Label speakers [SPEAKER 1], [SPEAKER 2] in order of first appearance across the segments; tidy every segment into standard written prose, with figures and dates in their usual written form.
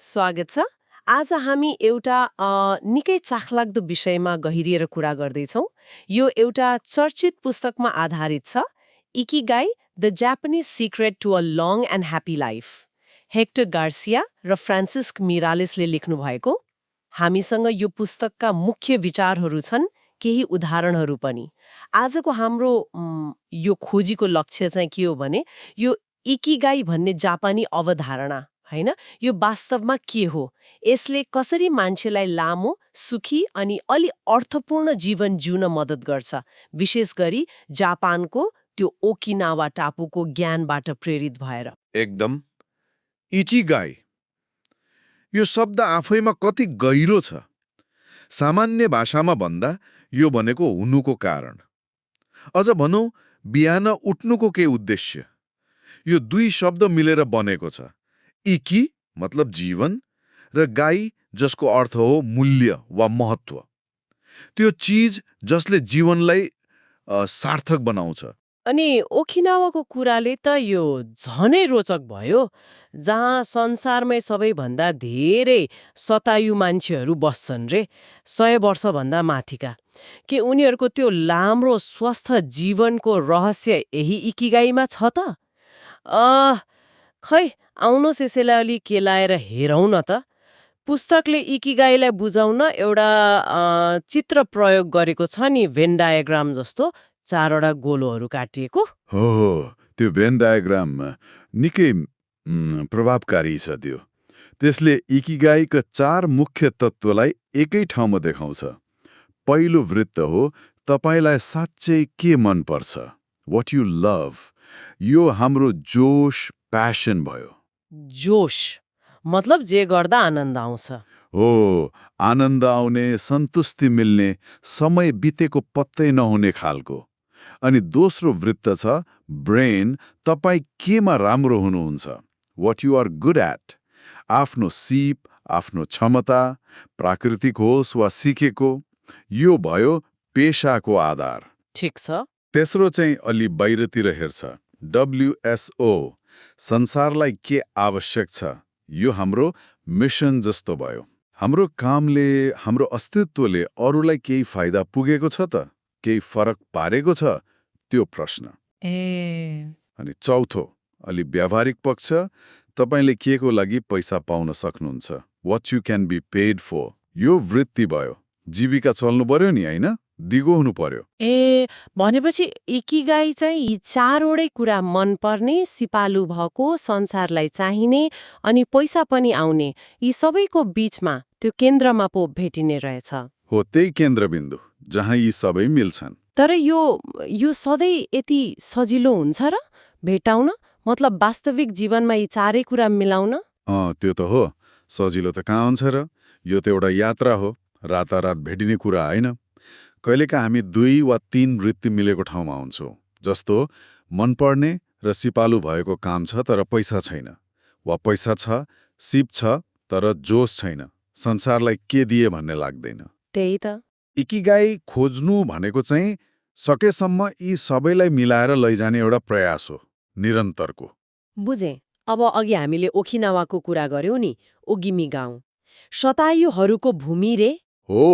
[SPEAKER 1] स्वागत छ। आज हामी एउटा निकै चाखलाग्दो विषयमा गहिरिएर कुरा गर्दैछौँ। यो एउटा चर्चित पुस्तकमा आधारित छ, Ikigai the Japanese secret to a long and happy life. Hector Garcia र फ्रान्सिस्क मिरालेसले लेख्नु भएको। हामीसँग यो पुस्तकका मुख्य विचारहरू छन्, केही उदाहरणहरू पनि। आजको हाम्रो यो खोजीको लक्ष्य चाहिँ के हो भने यो इकिगाई भन्ने जापानी अवधारणा हैन, यो वास्तवमा के हो, यसले कसरी मान्छेलाई लामो, सुखी अनि अलि अर्थपूर्ण जीवन जिउन मद्दत गर्छ, विशेष गरी जापानको त्यो ओकिनावा टापुको ज्ञानबाट प्रेरित भएर।
[SPEAKER 2] एकदम। इकिगाई यो शब्द आफैमा कति गहिरो छ। सामान्य भाषामा भन्दा यो भनेको हुनुको कारण, अझ भनौँ बिहान उठ्नुको के उद्देश्य, यो दुई शब्द मिलेर बनेको छ। इकी मतलब जीवन र गाई जसको अर्थ हो मूल्य वा महत्व, त्यो चीज जसले जीवनलाई सार्थक बनाउँछ।
[SPEAKER 1] अनि ओकिनावाको कुराले त यो झनै रोचक भयो, जहाँ संसारमै सबैभन्दा धेरै शतायु मान्छेहरू बस्छन् रे, 100 वर्षभन्दा माथिका। के उनीहरूको त्यो लाम्रो स्वस्थ जीवनको रहस्य यही इकिगाईमा छ त? खै आउनुहोस् यसैलाई अलि केलाएर हेरौँ न त। पुस्तकले इकिगाईलाई बुझाउन एउटा चित्र प्रयोग गरेको छ नि, भेन डायग्राम जस्तो 4वटा गोलोहरू काटिएको।
[SPEAKER 2] हो त्यो भेन डायग्राम निकै प्रभावकारी छ। त्यसले इकिगाईका 4 मुख्य तत्त्वलाई एकै ठाउँमा देखाउँछ। पहिलो वृत्त हो तपाईलाई साँच्चै के मन पर्छ, व्हाट यु लभ। यो हाम्रो जोश, प्यासन भयो।
[SPEAKER 1] जोश मतलब जे गर्दा आनन्द आउँछ।
[SPEAKER 2] हो, आनन्द आउने, सन्तुष्टि मिल्ने, समय बितेको पत्तै नहुने खालको। अनि दोस्रो वृत्त छ ब्रेन, तपाईँ केमा राम्रो हुनुहुन्छ, what you are good at. आफ्नो सिप, आफ्नो क्षमता, प्राकृतिक होस् वा सिकेको, यो भयो पेशाको आधार।
[SPEAKER 1] ठिक छ।
[SPEAKER 2] तेस्रो चाहिँ अलि बाहिरतिर हेर्छ, WSO, संसारलाई के आवश्यक छ। यो हाम्रो मिसन जस्तो भयो। हाम्रो कामले, हाम्रो अस्तित्वले अरूलाई केही फाइदा पुगेको छ त, केही फरक पारेको छ, त्यो प्रश्न। अनि चौथो अलि व्यावहारिक पक्ष, तपाईले केको लागि पैसा पाउन सक्नुहुन्छ, what you can be paid for. यो वृत्ति भयो, जीविका चल्नु पर्यो नि, होइन, दिगो हुनु पर्यो।
[SPEAKER 1] भनेपछि इकिगाई चाहिँ यी 4वटै कुरा मनपर्ने, सिपालु भएको, संसारलाई चाहिने अनि पैसा पनि आउने, यी सबैको बीचमा त्यो केन्द्रमा पो भेटिने रहेछ।
[SPEAKER 2] हो, त्यही केन्द्रबिन्दु जहाँ यी सबै मिल्छन्।
[SPEAKER 1] तर यो सधैँ यति सजिलो हुन्छ र भेटाउन, मतलब वास्तविक जीवनमा यी 4 कुरा मिलाउन?
[SPEAKER 2] त्यो त हो, सजिलो त कहाँ हुन्छ र। यो त एउटा यात्रा हो, रातारात भेटिने कुरा होइन। कहिलेका हामी 2 वा 3 वृत्ति मिलेको ठाउँमा हुन्छौँ, जस्तो मनपर्ने र सिपालु भएको काम छ तर पैसा छैन, वा पैसा छ, सिप छ तर जोस छैन, संसारलाई के दिए भन्ने लाग्दैन।
[SPEAKER 1] त्यही त।
[SPEAKER 2] इकिगाई खोज्नु भनेको चाहिँ सकेसम्म यी सबैलाई मिलाएर लैजाने एउटा प्रयास हो, निरन्तरको।
[SPEAKER 1] बुझेँ। अब अघि हामीले ओकिनावाको कुरा गर्यौं नि, ओगिमी गाउँ, शतायुहरूको भूमि रे।
[SPEAKER 2] हो,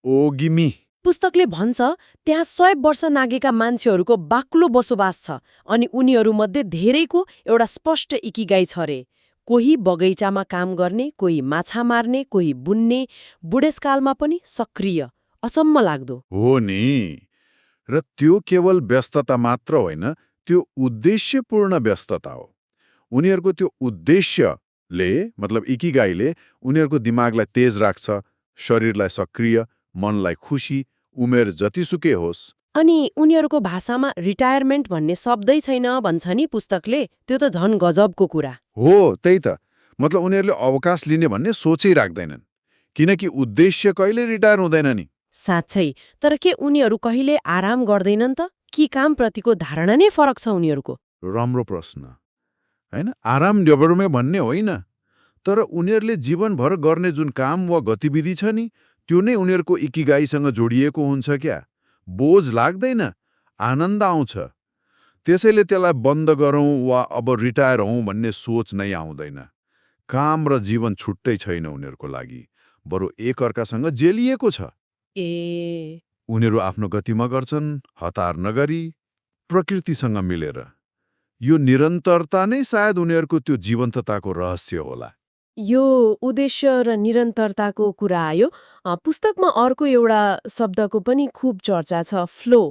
[SPEAKER 2] ओगिमी।
[SPEAKER 1] पुस्तकले भन्छ त्यहाँ 100 वर्ष नागेका मान्छेहरूको बाक्लो बसोबास छ अनि उनीहरूमध्ये धेरैको एउटा स्पष्ट इकिगाई छ रे। कोही बगैँचामा काम गर्ने, कोही माछा मार्ने, कोही बुन्ने, बुढेसकालमा पनि सक्रिय। अचम्म लाग्दो
[SPEAKER 2] हो नि। र त्यो केवल व्यस्तता मात्र होइन, त्यो उद्देश्यपूर्ण व्यस्तता हो। उनीहरूको त्यो उद्देश्यले, मतलब इकिगाईले, उनीहरूको दिमागलाई तेज राख्छ, शरीरलाई सक्रिय, मनलाई खुसी, उमेर जतिसुकै होस्।
[SPEAKER 1] अनि उनीहरूको भाषामा रिटायरमेन्ट भन्ने शब्दै छैन भन्छ नि पुस्तकले, त्यो त झन् गजबको कुरा
[SPEAKER 2] हो। त्यही त, मतलब उनीहरूले अवकाश लिने भन्ने सोचै राख्दैनन्, किनकि उद्देश्य कहिले रिटायर हुँदैन नि।
[SPEAKER 1] साँच्चै। तर के उनीहरू कहिले आराम गर्दैनन् त, कि काम प्रतिको धारणा नै फरक छ उनीहरूको?
[SPEAKER 2] राम्रो प्रश्न होइन। आराम डेभलपमेन्ट भन्ने होइन, तर उनीहरूले जीवनभर गर्ने जुन काम वा गतिविधि छ नि, त्यो नै उनीहरूको इकिगाईसँग जोडिएको हुन्छ क्या। बोझ लाग्दैन, आनन्द आउँछ। त्यसैले त्यसलाई बन्द गरौँ वा अब रिटायर हौँ भन्ने सोच नै आउँदैन। काम र जीवन छुट्टै छैन उनीहरूको लागि, बरु एकअर्कासँग जेलिएको छ।
[SPEAKER 1] ए
[SPEAKER 2] उनीहरू आफ्नो गतिमा गर्छन्, हतार नगरी, प्रकृतिसँग मिलेर। यो निरन्तरता नै सायद उनीहरूको त्यो जीवन्तताको रहस्य होला।
[SPEAKER 1] यो उद्देश्य र निरन्तरताको कुरा आयो। पुस्तकमा अर्को एउटा शब्दको पनि खूब चर्चा छ, फ्लो।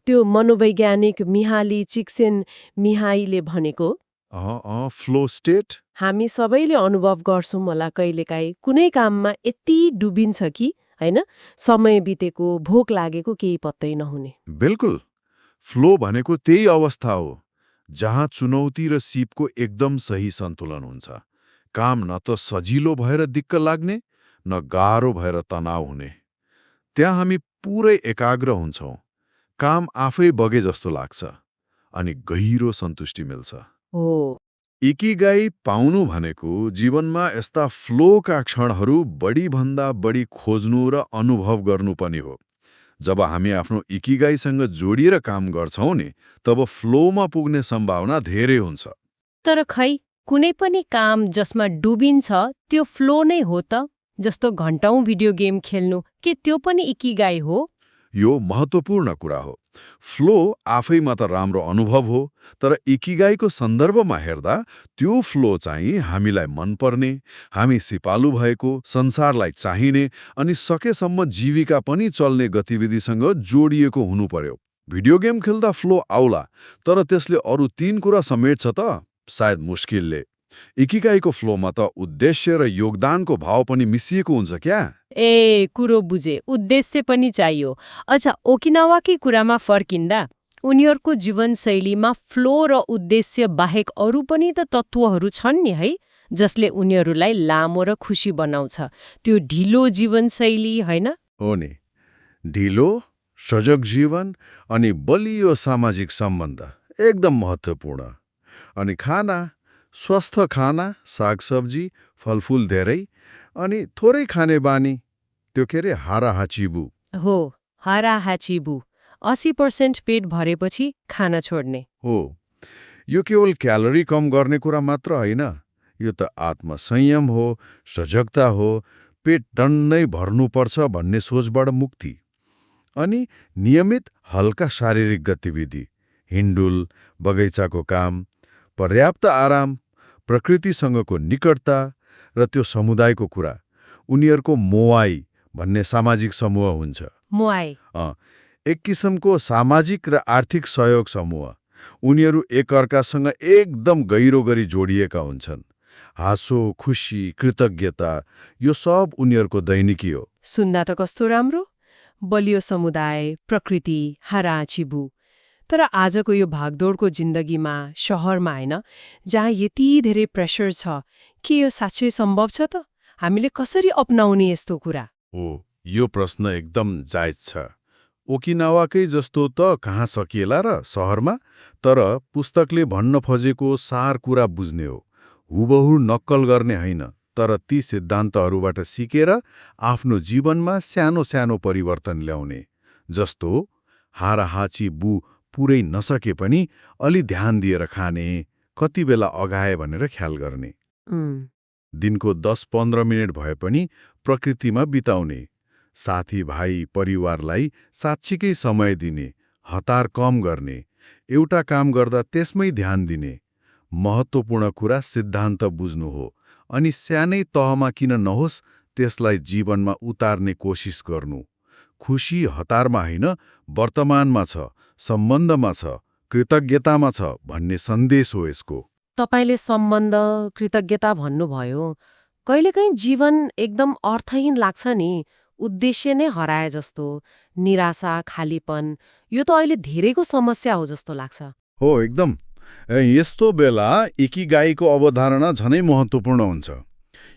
[SPEAKER 1] त्यो मनोवैज्ञानिक मिहाली चिक्सेन-मिहाईले भनेको
[SPEAKER 2] फ्लो स्टेट।
[SPEAKER 1] हामी सबैले अनुभव गर्छौं होला कहिलेकाहीँ कुनै काममा यति डुबिन्छ कि हैन, समय बितेको, भोक लागेको केही पत्तै नहुने।
[SPEAKER 2] बिल्कुल, फ्लो भनेको त्यही अवस्था हो जहाँ चुनौती र सिपको एकदम सही सन्तुलन हुन्छ। काम न त सजिलो भएर दिक्क लाग्ने, न गाह्रो भएर तनाव हुने। त्यहाँ हामी पुरै एकाग्र हुन्छौं, काम आफै बगे जस्तो लाग्छ, अनि गहिरो सन्तुष्टि मिल्छ।
[SPEAKER 1] हो,
[SPEAKER 2] इकिगाई पाउनु भनेको जीवनमा यस्ता फ्लोका क्षणहरू बढीभन्दा बढी खोज्नु र अनुभव गर्नु पनि हो। जब हामी आफ्नो इकिगाईसँग जोडिएर काम गर्छौं नि, तब फ्लोमा पुग्ने सम्भावना धेरै हुन्छ।
[SPEAKER 3] तर खै कुनै पनि काम जसमा डुबिन्छ त्यो फ्लो नै हो त? जस्तो घण्टौं भिडियो गेम खेल्नु, के त्यो पनि इकिगाई हो?
[SPEAKER 2] यो महत्त्वपूर्ण कुरा हो। फ्लो आफैमा त राम्रो अनुभव हो, तर इकिगाईको सन्दर्भमा हेर्दा त्यो फ्लो चाहिँ हामीलाई मनपर्ने, हामी सिपालु भएको, संसारलाई चाहिने अनि सकेसम्म जीविका पनि चल्ने गतिविधिसँग जोडिएको हुनु पर्यो। भिडियो गेम खेल्दा फ्लो आउला, तर त्यसले अरू 3 कुरा समेट्छ त? सायद मुस्किलले। इकिगाईको फ्लोमा त उद्देश्य र योगदानको भाव पनि मिसिएको हुन्छ क्या?
[SPEAKER 3] ए कुरो बुझे, उद्देश्य पनि चाहियो। अच्छा, ओकिनावाकै कुरामा फर्किँदा उनीहरूको जीवनशैलीमा फ्लो र उद्देश्य बाहेक अरू पनि त तत्त्वहरू छन् नि है, जसले उनीहरूलाई लामो र खुसी बनाउँछ। त्यो ढिलो जीवनशैली होइन?
[SPEAKER 2] हो नि, ढिलो, सजग जीवन अनि बलियो सामाजिक सम्बन्ध एकदम महत्त्वपूर्ण। अनि खाना, स्वस्थ खाना, सागसब्जी, फलफूल धेरै, अनि थोरै खाने बानी, त्यो के अरे हाराहाचिबु।
[SPEAKER 3] हो, हाराहाचिबु। 80% पेट भरेपछि खाना छोड्ने।
[SPEAKER 2] हो, यो केवल क्यालोरी कम गर्ने कुरा मात्र होइन, यो त आत्मसंयम हो, सजगता हो, पेट टन्नै भर्नुपर्छ भन्ने सोचबाट मुक्ति। अनि नियमित हल्का शारीरिक गतिविधि, हिँडुल, बगैँचाको काम, पर्याप्त आराम, प्रकृतिसँगको निकटता र त्यो समुदायको कुरा। उनीहरूको मोआई भन्ने सामाजिक समूह हुन्छ।
[SPEAKER 3] मोआई
[SPEAKER 2] एक किसिमको सामाजिक र आर्थिक सहयोग समूह। उनीहरू एकअर्कासँग एकदम गहिरो गरी जोडिएका हुन्छन्। हाँसो, खुसी, कृतज्ञता, यो सब उनीहरूको दैनिकी हो।
[SPEAKER 1] सुन्दा त कस्तो राम्रो, बलियो समुदाय, प्रकृति, हाराहाचिबु। तर आजको यो भागदौडको जिन्दगीमा, शहरमा हैन, जहाँ यति धेरै प्रेसर छ, के यो साँच्चै सम्भव छ त? हामीले कसरी अपनाउने यस्तो कुरा?
[SPEAKER 2] यो प्रश्न एकदम जायज छ। ओकिनावाकै जस्तो त कहाँ सकिएला र सहरमा, तर पुस्तकले भन्न खोजेको सार कुरा बुझ्ने हो। हुबहु नक्कल गर्ने होइन, तर ती सिद्धान्तहरूबाट सिकेर आफ्नो जीवनमा सानो सानो परिवर्तन ल्याउने। जस्तो हाराहाचिबु पुरै नसके पनि अलि ध्यान दिएर खाने, कति बेला अगाए भनेर ख्याल गर्ने। दिनको 10-15 मिनट भए पनि प्रकृतिमा बिताउने, साथीभाइ, परिवारलाई साँच्चीकै समय दिने, हतार कम गर्ने, एउटा काम गर्दा त्यसमै ध्यान दिने। महत्त्वपूर्ण कुरा सिद्धान्त बुझ्नु हो, अनि सानै तहमा किन नहोस् त्यसलाई जीवनमा उतार्ने कोसिस गर्नु। खुशी हतारमा होइन, वर्तमानमा छ, सम्बन्धमा छ, कृतज्ञतामा छ भन्ने सन्देश हो यसको।
[SPEAKER 1] तपाईले सम्बन्ध, कृतज्ञता भन्नुभयो। कहिलेकाहीँ जीवन एकदम अर्थहीन लाग्छ नि, उद्देश्य नै हराए जस्तो, निराशा, खालीपन। यो त अहिले धेरैको समस्या हो जस्तो लाग्छ।
[SPEAKER 2] हो, एकदम। यस्तो बेला इकिगाईको अवधारणा झनै महत्त्वपूर्ण हुन्छ।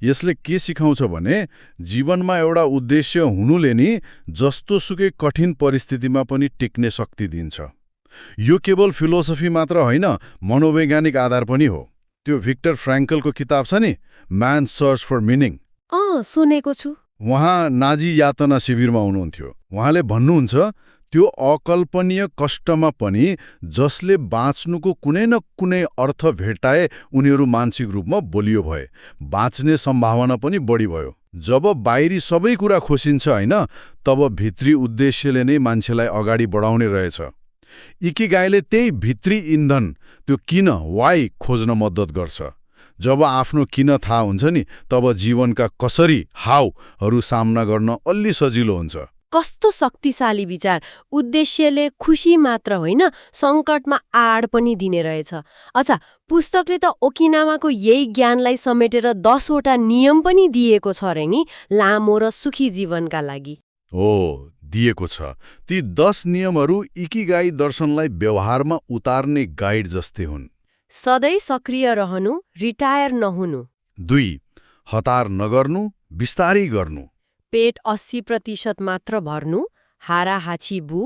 [SPEAKER 2] यसले के सिकाउँछ भने जीवनमा एउटा उद्देश्य हुनुले नि जस्तोसुकै कठिन परिस्थितिमा पनि टिक्ने शक्ति दिन्छ। यो केवल फिलोसफी मात्र होइन, मनोवैज्ञानिक आधार पनि हो। त्यो भिक्टर फ्र्याङ्कलको किताब छ नि, म्यान सर्च फर मिनिङ।
[SPEAKER 1] सुनेको छु।
[SPEAKER 2] उहाँ नाजी यातना शिविरमा हुनुहुन्थ्यो। उहाँले भन्नुहुन्छ त्यो अकल्पनीय कष्टमा पनि जसले बाँच्नुको कुनै न कुनै अर्थ भेटाए उनीहरू मानसिक रूपमा बलियो भए, बाँच्ने सम्भावना पनि बढी भयो। जब बाहिरी सबै कुरा खोसिन्छ हैन, तब भित्री उद्देश्यले नै मान्छेलाई अगाडि बढाउने रहेछ। इकिगाईले त्यही भित्री इन्धन, त्यो किन, वाइ खोज्न मद्दत गर्छ। जब आफ्नो किन थाहा हुन्छ नि, तब जीवनका कसरी हाउहरू सामना गर्न अलि सजिलो हुन्छ।
[SPEAKER 3] कस्तो शक्तिशाली विचार! उद्देश्यले खुसी मात्र होइन, सङ्कटमा आड पनि दिने रहेछ। अच्छा, पुस्तकले त ओकिनावाको यही ज्ञानलाई समेटेर 10 वटा नियम पनि दिएको छ रे नि, लामो र सुखी जीवनका लागि।
[SPEAKER 2] हो, दिएको छ। ती 10 नियमहरू इकिगाई दर्शनलाई व्यवहारमा उतार्ने गाइड जस्तै हुन्।
[SPEAKER 3] सधैँ सक्रिय रहनु, रिटायर नहुनु।
[SPEAKER 2] 2. हतार नगर्नु, बिस्तारै गर्नु।
[SPEAKER 3] पेट 80% मात्र भर्नु, हाराहाछी बु।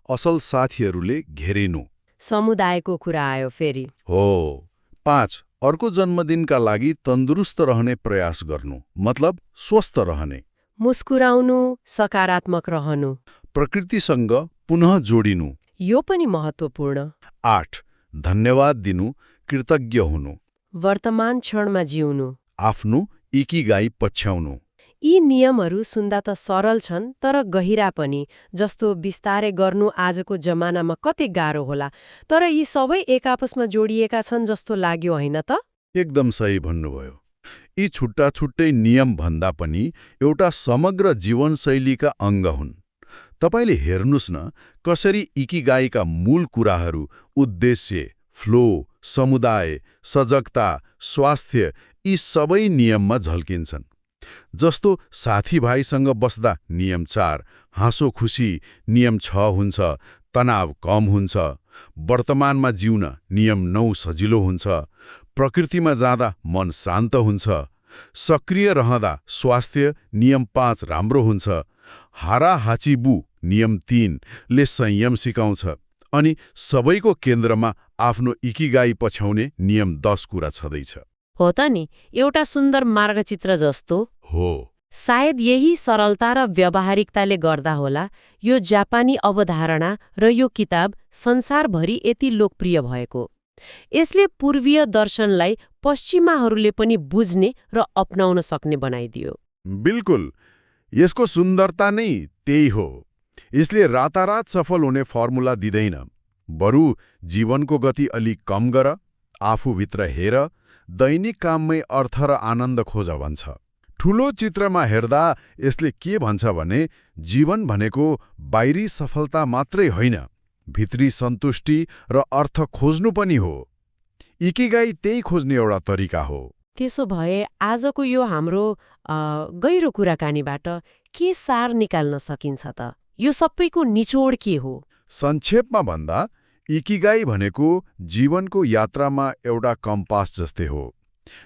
[SPEAKER 2] असल साथीहरूले घेरिनु।
[SPEAKER 3] समुदायको कुरा आयो फेरि।
[SPEAKER 2] हो। 5. अर्को जन्मदिनका लागि तन्दुरुस्त रहने प्रयास गर्नु, मतलब स्वस्थ रहने।
[SPEAKER 3] मुस्कुराउनु, सकारात्मक रहनु।
[SPEAKER 2] प्रकृतिसँग पुनः जोडिनु।
[SPEAKER 3] यो पनि महत्त्वपूर्ण।
[SPEAKER 2] 8. धन्यवाद दिनु, कृतज्ञ हुनु।
[SPEAKER 3] वर्तमान क्षणमा जिउनु।
[SPEAKER 2] आफ्नो इकिगाई पछ्याउनु।
[SPEAKER 3] यी नियमहरू सुन्दा त सरल छन्, तर गहिरा पनि। जस्तो बिस्तारै गर्नु आजको जमानामा कति गाह्रो होला, तर यी सबै एक आपसमा जोडिएका छन् जस्तो लाग्यो होइन त?
[SPEAKER 2] एकदम सही भन्नुभयो। यी छुट्टा छुट्टै नियम भन्दा पनि एउटा समग्र जीवनशैलीका अङ्ग हुन्। तपाईले हेर्नुस् न, कसरी इकिगाईका मूल कुराहरू उद्देश्य, फ्लो, समुदाय, सजगता, स्वास्थ्य यी सबै नियममा झल्किन्छन्। जस्तो साथीभाइसँग बस्दा नियम 4, हाँसो खुसी नियम 6 हुन्छ, तनाव कम हुन्छ। वर्तमानमा जिउन नियम 9 सजिलो हुन्छ। प्रकृतिमा जाँदा मन शान्त हुन्छ। सक्रिय रहँदा स्वास्थ्य नियम 5 राम्रो हुन्छ। हाराहाचिबु नियम 3 ले संयम सिकाउँछ। अनि सबैको केन्द्रमा आफ्नो इकिगाई पछ्याउने नियम 10 कुरा छँदैछ।
[SPEAKER 3] हो त नि, एउटा सुन्दर मार्गचित्र जस्तो
[SPEAKER 2] हो।
[SPEAKER 3] सायद यही सरलता र व्यावहारिकताले गर्दा होला यो जापानी अवधारणा र यो किताब संसारभरि यति लोकप्रिय भएको। यसले पूर्वीय दर्शनलाई पश्चिमाहरूले पनि बुझ्ने र अपनाउन सक्ने बनाइदियो।
[SPEAKER 2] बिल्कुल, यसको सुन्दरता नै त्यही हो। यसले रातारात सफल हुने फर्मुला दिँदैन, बरु जीवनको गति अलि कम गर, आफूभित्र हेर, दैनिक काममै अर्थ र आनन्द खोज भन्छ। ठूलो चित्रमा हेर्दा यसले के भन्छ भने जीवन भनेको बाहिरी सफलता मात्रै होइन, भित्री सन्तुष्टि र अर्थ खोज्नु पनि हो। इकिगाई त्यही खोज्ने एउटा तरिका हो।
[SPEAKER 3] त्यसो भए आजको यो हाम्रो गहिरो कुराकानीबाट के सार निकाल्न सकिन्छ त? यो सबैको निचोड के हो?
[SPEAKER 2] संक्षेपमा भन्दा इकिगाई भनेको जीवनको यात्रामा एउटा कम्पास जस्तै हो,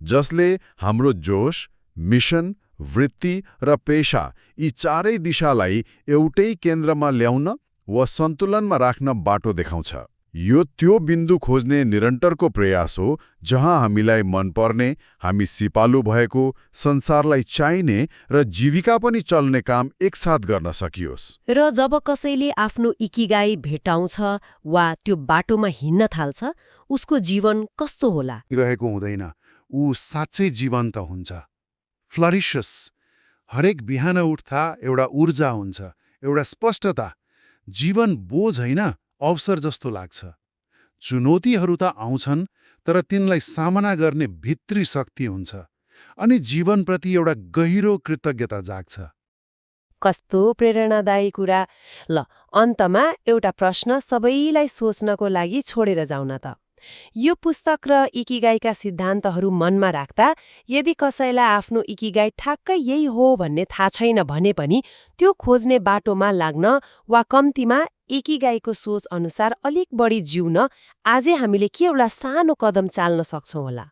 [SPEAKER 2] जसले हाम्रो जोश, मिशन, वृत्ति र पेशा यी चारै दिशालाई एउटै केन्द्रमा ल्याउन वा सन्तुलनमा राख्न बाटो देखाउँछ। यो त्यो बिन्दु खोज्ने निरन्तरको प्रयास हो जहाँ हामीलाई मनपर्ने, हामी सिपालु भएको, संसारलाई चाहिने र जीविका पनि चल्ने काम एकसाथ गर्न सकियोस्।
[SPEAKER 3] र जब कसैले आफ्नो इकिगाई भेटाउँछ वा त्यो बाटोमा हिँड्न थाल्छ, उसको जीवन कस्तो होला?
[SPEAKER 4] रहेको हुँदैन, ऊ साँच्चै जीवन्त हुन्छ, फ्लरिशस। हरेक बिहान उठ्दा एउटा ऊर्जा हुन्छ, एउटा स्पष्टता। जीवन बोझ होइन, अवसर जस्तो लाग्छ। चुनौतीहरू त आउँछन्, तर तिनलाई सामना गर्ने भित्री शक्ति हुन्छ, अनि जीवनप्रति एउटा गहिरो कृतज्ञता जाग्छ।
[SPEAKER 3] कस्तो प्रेरणादायी कुरा! ल, अन्तमा एउटा प्रश्न सबैलाई सोच्नको लागि छोडेर जाउन त। यो पुस्तक र इकिगाईका सिद्धान्तहरू मनमा राख्दा यदि कसैलाई आफ्नो इकिगाई ठ्याक्कै यही हो भन्ने थाहा छैन भने पनि त्यो खोज्ने बाटोमा लाग्न वा कम्तीमा इकिगाईको सोच अनुसार अलिक बढी जिउन आजै हामीले के एउटा सानो कदम चाल्न सक्छौँ होला?